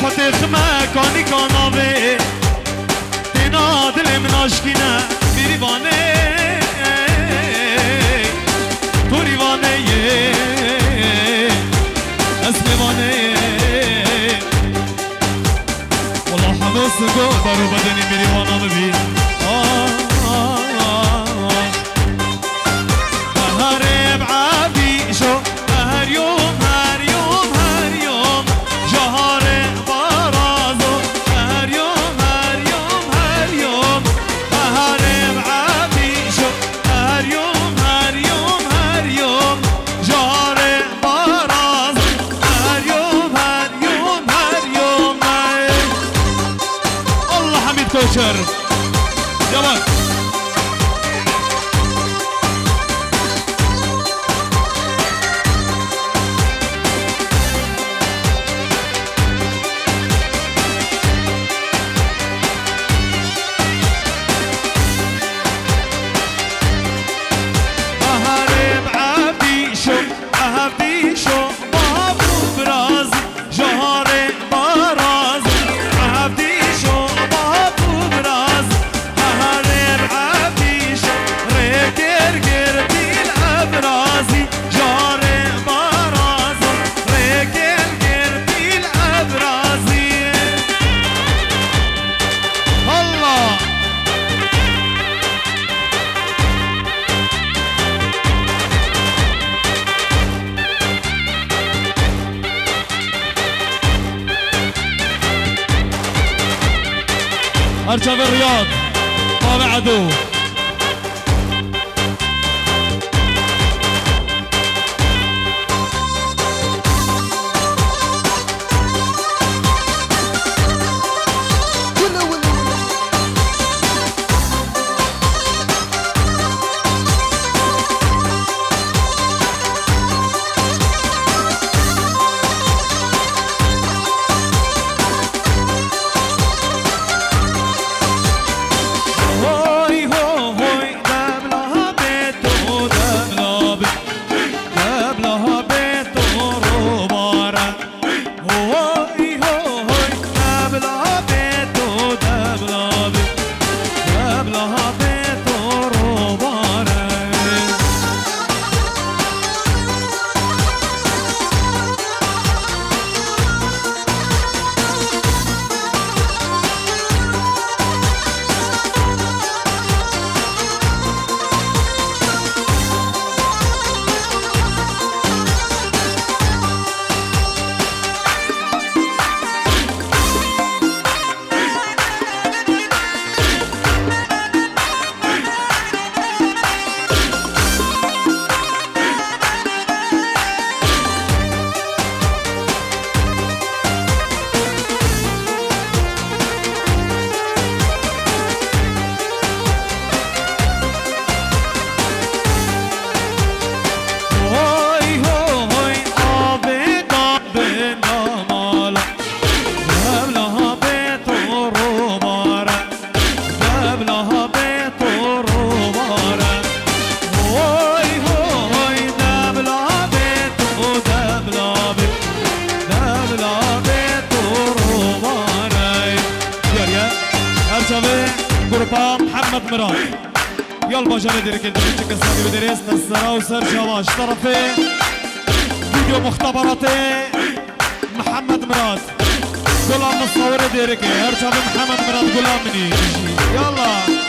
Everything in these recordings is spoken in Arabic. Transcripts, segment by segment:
خوتي خما كاني كانابي دينا دل من عشقنا بيريباني توريباني اسميباني والله حمص قدر وبدني بيريبانا ببي هرب عبي شو هر يوم هر يوم هر يوم جهار برازو هر يوم هر يوم هر يوم هرب عبي شو هر يوم هر يوم هر يوم جهار برازو هر يوم هر يوم هر يوم الله حميد كوشر يلا ارجع بالرياض طابع عدو محمد مراد يلا جاني ديرك انت بتشك السادي بدريس نسرا وسر جواش طرفي فيديو مختبراتي محمد مراد غلام مصور ديرك ارجع محمد مراد غلام مني يلا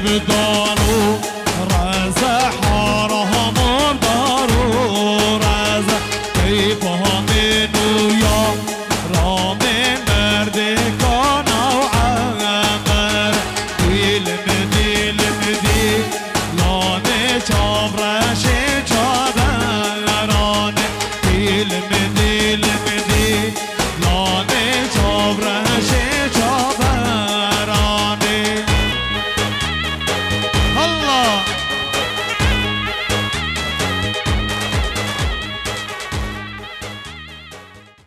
بدار